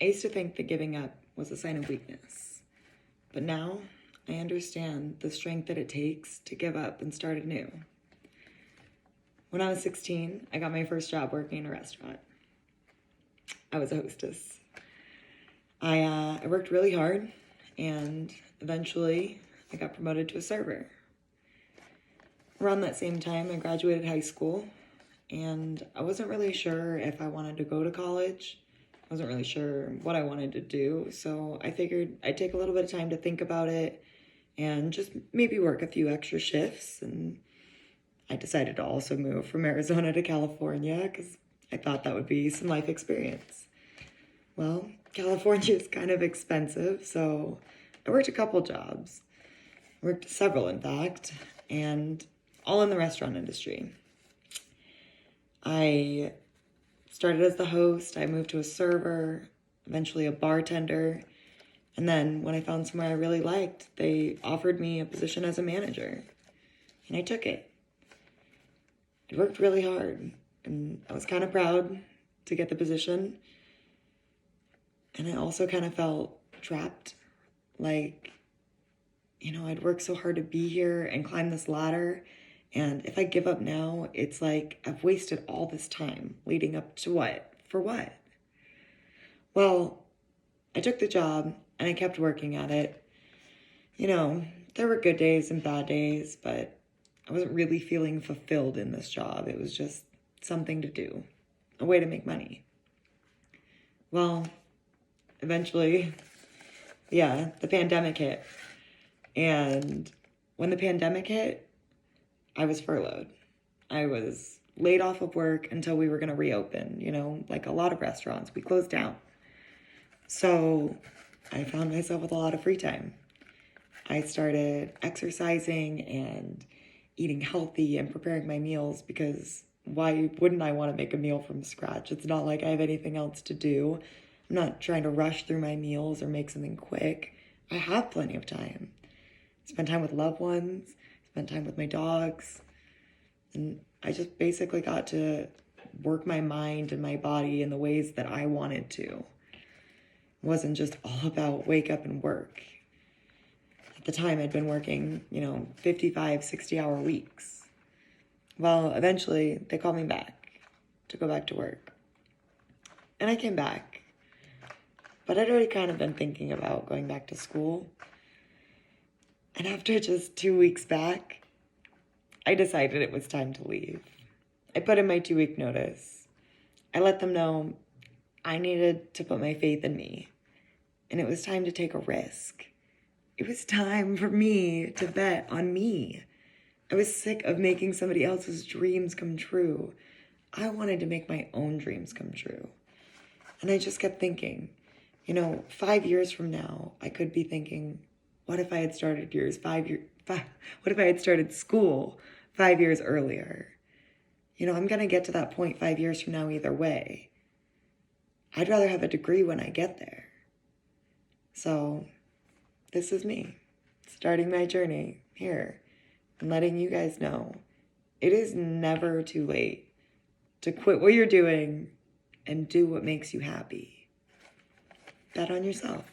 I used to think that giving up was a sign of weakness, but now I understand the strength that it takes to give up and start anew. When I was 16, I got my first job working in a restaurant. I was a hostess. I worked really hard, and eventually I got promoted to a server. Around that same time, I graduated high school, and I wasn't really sure if I wanted to go to college. I wasn't really sure what I wanted to do, so I figured I'd take a little bit of time to think about it and just maybe work a few extra shifts. And I decided to also move from Arizona to California because I thought that would be some life experience. Well, California is kind of expensive, so I worked a couple jobs. I worked several, in fact, and all in the restaurant industry. I started as the host, I moved to a server, eventually a bartender, and then when I found somewhere I really liked, they offered me a position as a manager, and I took it. I worked really hard, and I was kind of proud to get the position, and I also kind of felt trapped, like, I'd worked so hard to be here and climb this ladder, and if I give up now, it's like I've wasted all this time leading up to what? For what? Well, I took the job and I kept working at it. There were good days and bad days, but I wasn't really feeling fulfilled in this job. It was just something to do, a way to make money. Well, eventually, the pandemic hit. And when the pandemic hit, I was furloughed. I was laid off of work until we were going to reopen. Like a lot of restaurants, we closed down. So I found myself with a lot of free time. I started exercising and eating healthy and preparing my meals because why wouldn't I want to make a meal from scratch? It's not like I have anything else to do. I'm not trying to rush through my meals or make something quick. I have plenty of time. Spend time with loved ones, spend time with my dogs, and I just basically got to work my mind and my body in the ways that I wanted to. It wasn't just all about wake up and work. At the time, I'd been working, 55, 60-hour weeks. Well, eventually, they called me back to go back to work. And I came back. But I'd already kind of been thinking about going back to school. And after just 2 weeks back, I decided it was time to leave. I put in my 2-week notice. I let them know I needed to put my faith in me. And it was time to take a risk. It was time for me to bet on me. I was sick of making somebody else's dreams come true. I wanted to make my own dreams come true. And I just kept thinking, 5 years from now, I could be thinking, what if I had started what if I had started school 5 years earlier? I'm going to get to that point 5 years from now either way. I'd rather have a degree when I get there. So this is me, starting my journey here and letting you guys know it is never too late to quit what you're doing and do what makes you happy. Bet on yourself.